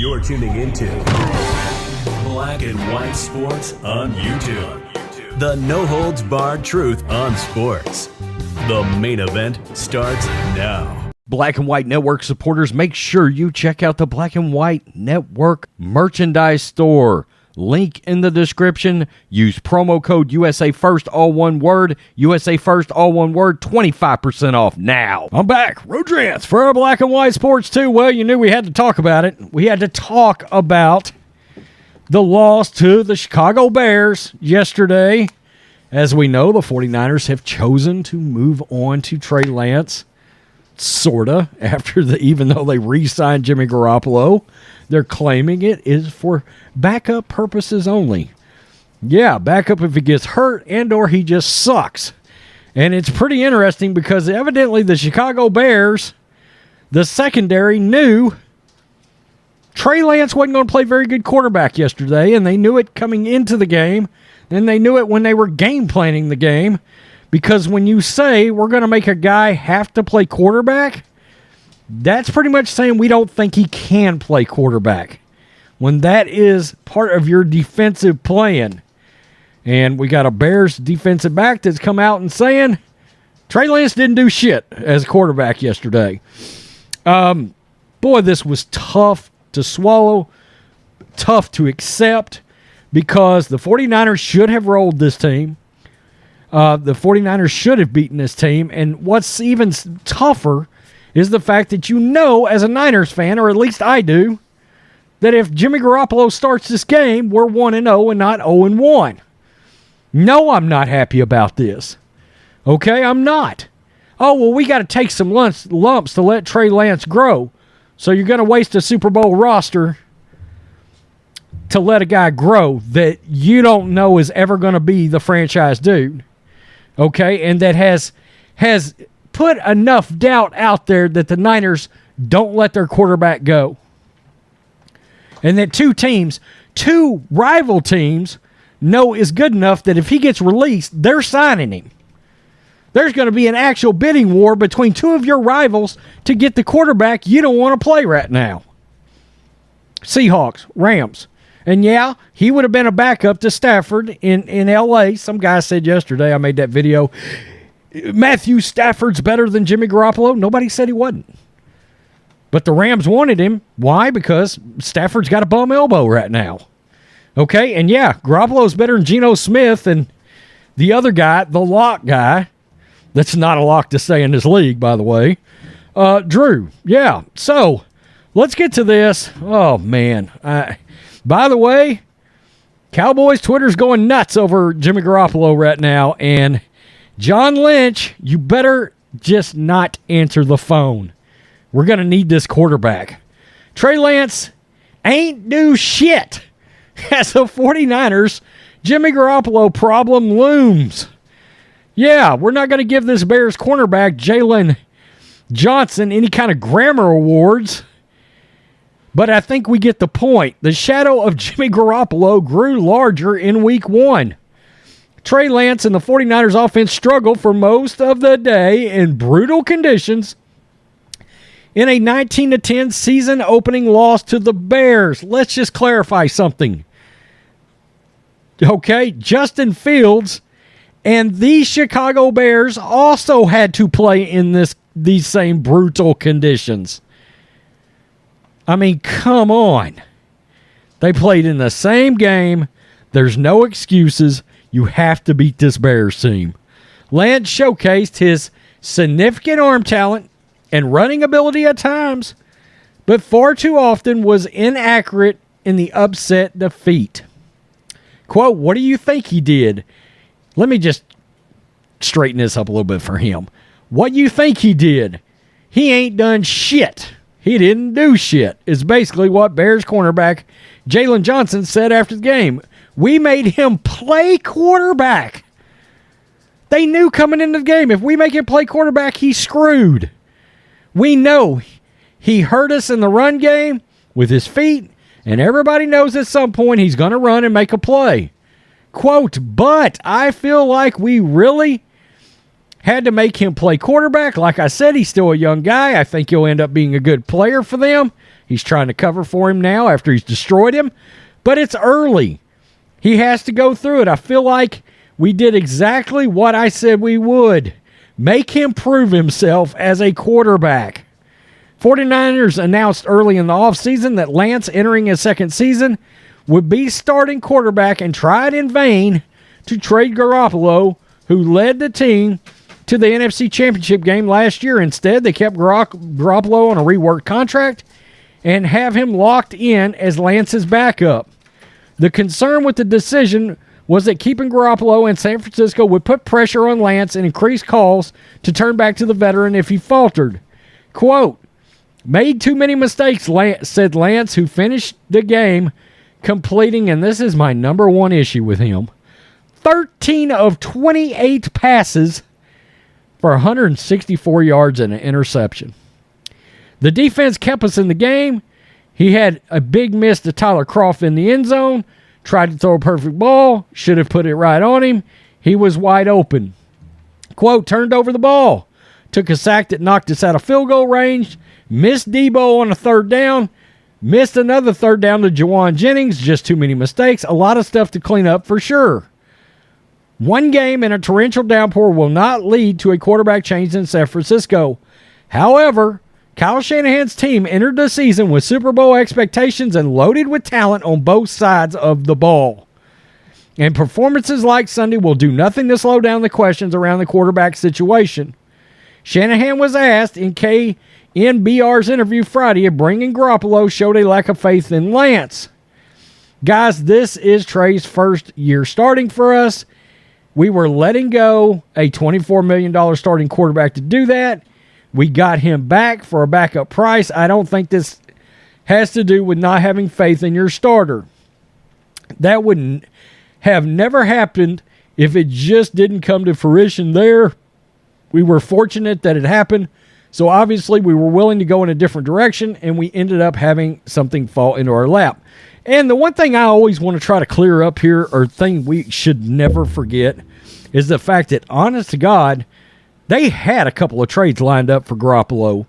You're tuning into Black and White Sports on YouTube. The no-holds-barred truth on sports. The main event starts now. Black and White Network supporters, make sure you check out the Black and White Network merchandise store. Link in the description. Use promo code USA First, all one word. USA First, all one word. 25% off now. I'm back. Rodrance for our Black and White Sports 2. Well, you knew we had to talk about it. We had to talk about the loss to the Chicago Bears yesterday. As we know, the 49ers have chosen to move on to Trey Lance. Sorta, even though they re-signed Jimmy Garoppolo. They're claiming it is for backup purposes only. Yeah, backup if he gets hurt and or he just sucks. And it's pretty interesting because evidently the Chicago Bears, the secondary, knew Trey Lance wasn't going to play very good quarterback yesterday, and they knew it coming into the game, and they knew it when they were game planning the game. Because when you say we're going to make a guy have to play quarterback, that's pretty much saying we don't think he can play quarterback. When that is part of your defensive plan. And we got a Bears defensive back that's come out and saying Trey Lance didn't do shit as a quarterback yesterday. Boy, this was tough to swallow, tough to accept, because the 49ers should have rolled this team. The 49ers should have beaten this team. And what's even tougher is the fact that you know, as a Niners fan, or at least I do, that if Jimmy Garoppolo starts this game, we're 1-0 and not 0-1. No, I'm not happy about this. Okay, I'm not. Oh, well, we got to take some lumps to let Trey Lance grow. So you're going to waste a Super Bowl roster to let a guy grow that you don't know is ever going to be the franchise dude. Okay, and that has put enough doubt out there that the Niners don't let their quarterback go. And that two rival teams, know is good enough that if he gets released, they're signing him. There's going to be an actual bidding war between two of your rivals to get the quarterback you don't want to play right now. Seahawks, Rams. And yeah, he would have been a backup to Stafford in L.A. Some guy said yesterday, I made that video, Matthew Stafford's better than Jimmy Garoppolo. Nobody said he wasn't. But the Rams wanted him. Why? Because Stafford's got a bum elbow right now. Okay, and yeah, Garoppolo's better than Geno Smith and the other guy, the lock guy. That's not a lock to stay in this league, by the way. Drew. Yeah, so let's get to this. Oh, man. By the way, Cowboys Twitter's going nuts over Jimmy Garoppolo right now, and John Lynch, you better just not answer the phone. We're going to need this quarterback. Trey Lance ain't do shit. As the 49ers, Jimmy Garoppolo problem looms. Yeah, we're not going to give this Bears cornerback, Jaylon Johnson, any kind of grammar awards. But I think we get the point. The shadow of Jimmy Garoppolo grew larger in week 1. Trey Lance and the 49ers offense struggled for most of the day in brutal conditions in a 19-10 season opening loss to the Bears. Let's just clarify something. Okay, Justin Fields and the Chicago Bears also had to play in these same brutal conditions. I mean, come on. They played in the same game. There's no excuses. You have to beat this Bears team. Lance showcased his significant arm talent and running ability at times, but far too often was inaccurate in the upset defeat. Quote, what do you think he did? Let me just straighten this up a little bit for him. What you think he did? He ain't done shit. He didn't do shit, is basically what Bears cornerback Jaylon Johnson said after the game. We made him play quarterback. They knew coming into the game, if we make him play quarterback, he's screwed. We know he hurt us in the run game with his feet, and everybody knows at some point he's going to run and make a play. Quote, but I feel like we really Had to make him play quarterback. Like I said, he's still a young guy. I think he'll end up being a good player for them. He's trying to cover for him now after he's destroyed him. But it's early. He has to go through it. I feel like we did exactly what I said we would. Make him prove himself as a quarterback. 49ers announced early in the offseason that Lance, entering his second season, would be starting quarterback and tried in vain to trade Garoppolo, who led the team to the NFC Championship game last year. Instead, they kept Garoppolo on a reworked contract and have him locked in as Lance's backup. The concern with the decision was that keeping Garoppolo in San Francisco would put pressure on Lance and increase calls to turn back to the veteran if he faltered. Quote, made too many mistakes, said Lance, who finished the game completing, and this is my number one issue with him, 13 of 28 passes for 164 yards and an interception. The defense kept us in the game. He had a big miss to Tyler Kroft in the end zone. Tried to throw a perfect ball. Should have put it right on him. He was wide open. Quote, turned over the ball. Took a sack that knocked us out of field goal range. Missed Debo on a third down. Missed another third down to Jawan Jennings. Just too many mistakes. A lot of stuff to clean up for sure. One game in a torrential downpour will not lead to a quarterback change in San Francisco. However, Kyle Shanahan's team entered the season with Super Bowl expectations and loaded with talent on both sides of the ball. And performances like Sunday will do nothing to slow down the questions around the quarterback situation. Shanahan was asked in KNBR's interview Friday if bringing Garoppolo showed a lack of faith in Lance. Guys, this is Trey's first year starting for us. We were letting go a $24 million starting quarterback to do that. We got him back for a backup price. I don't think this has to do with not having faith in your starter. That wouldn't have never happened if it just didn't come to fruition there. We were fortunate that it happened. So obviously we were willing to go in a different direction, and we ended up having something fall into our lap. And the one thing I always want to try to clear up here, or thing we should never forget, is the fact that, honest to God, they had a couple of trades lined up for Garoppolo,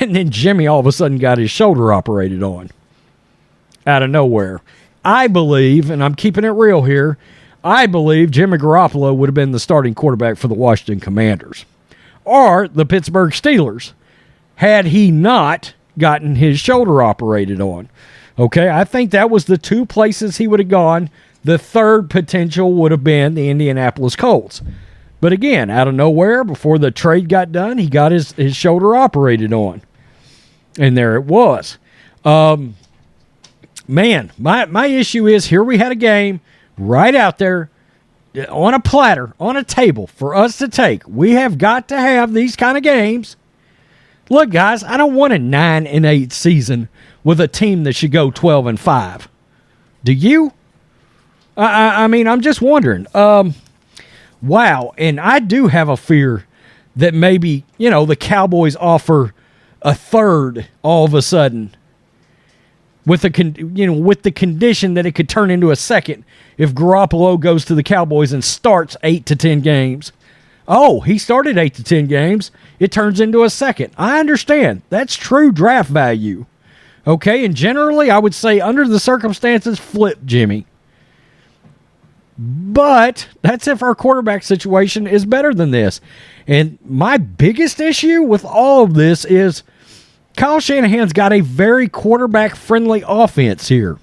and then Jimmy all of a sudden got his shoulder operated on out of nowhere. I believe, and I'm keeping it real here, I believe Jimmy Garoppolo would have been the starting quarterback for the Washington Commanders or the Pittsburgh Steelers had he not gotten his shoulder operated on. Okay, I think that was the two places he would have gone. The third potential would have been the Indianapolis Colts. But again, out of nowhere, before the trade got done, he got his shoulder operated on. And there it was. Man, my issue is here we had a game right out there on a platter, on a table for us to take. We have got to have these kind of games. Look, guys, I don't want a 9-8 season with a team that should go 12-5. Do you? I mean, I'm just wondering. Wow, and I do have a fear that maybe, the Cowboys offer a third all of a sudden with the condition that it could turn into a second if Garoppolo goes to the Cowboys and starts 8 to 10 games. Oh, he started 8 to 10 games. It turns into a second. I understand. That's true draft value. Okay, and generally I would say under the circumstances, flip Jimmy. But that's if our quarterback situation is better than this. And my biggest issue with all of this is Kyle Shanahan's got a very quarterback-friendly offense here.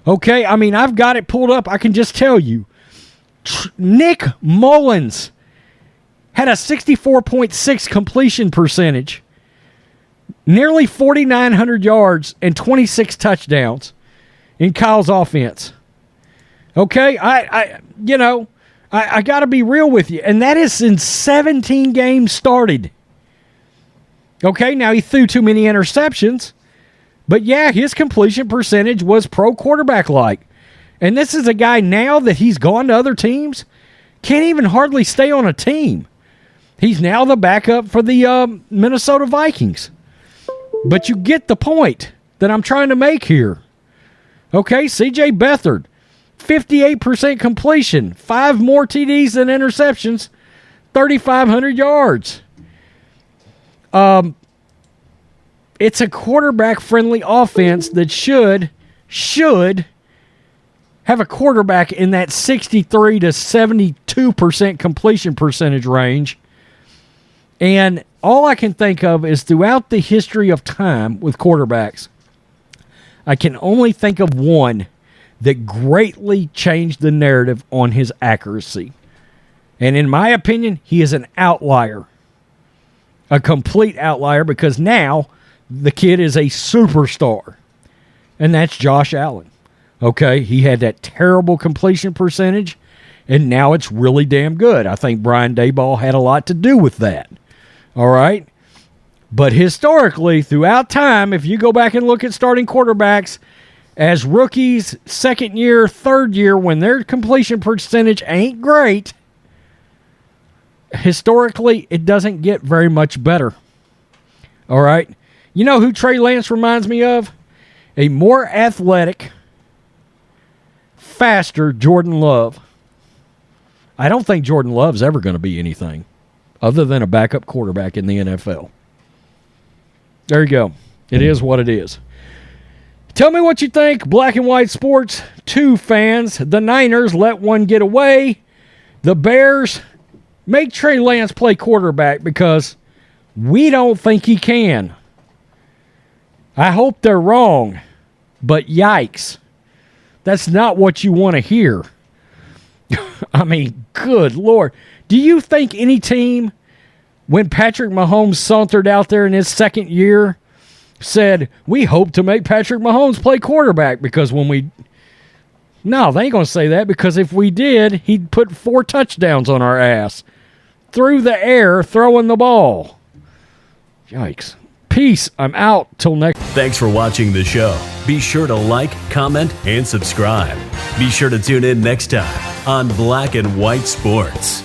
Okay, I mean, I've got it pulled up. I can just tell you. Nick Mullins had a 64.6 completion percentage, nearly 4,900 yards, and 26 touchdowns in Kyle's offense. Okay, I got to be real with you, and that is in 17 games started. Okay, now he threw too many interceptions, but yeah, his completion percentage was pro quarterback-like. And this is a guy now that he's gone to other teams, can't even hardly stay on a team. He's now the backup for the Minnesota Vikings. But you get the point that I'm trying to make here. Okay, C.J. Beathard, 58% completion, 5 more TDs than interceptions, 3,500 yards. It's a quarterback-friendly offense that should have a quarterback in that 63 to 72% completion percentage range. And all I can think of is throughout the history of time with quarterbacks, I can only think of one that greatly changed the narrative on his accuracy. And in my opinion, he is an outlier. A complete outlier, because now the kid is a superstar. And that's Josh Allen. Okay, he had that terrible completion percentage, and now it's really damn good. I think Brian Daboll had a lot to do with that. All right? But historically, throughout time, if you go back and look at starting quarterbacks as rookies, second year, third year, when their completion percentage ain't great, historically, it doesn't get very much better. All right? You know who Trey Lance reminds me of? A more athletic, faster Jordan Love. I don't think Jordan Love's ever going to be anything other than a backup quarterback in the NFL. There you go. It is what it is. Tell me what you think, Black and White Sports 2 fans. The Niners let one get away. The Bears make Trey Lance play quarterback because we don't think he can. I hope they're wrong, but yikes. That's not what you want to hear. I mean, good Lord. Do you think any team, when Patrick Mahomes sauntered out there in his second year, said, we hope to make Patrick Mahomes play quarterback because when we... No, they ain't going to say that, because if we did, he'd put 4 touchdowns on our ass. Through the air, throwing the ball. Yikes. Peace. I'm out. Till next. Thanks for watching the show. Be sure to like, comment, and subscribe. Be sure to tune in next time on Black and White Sports.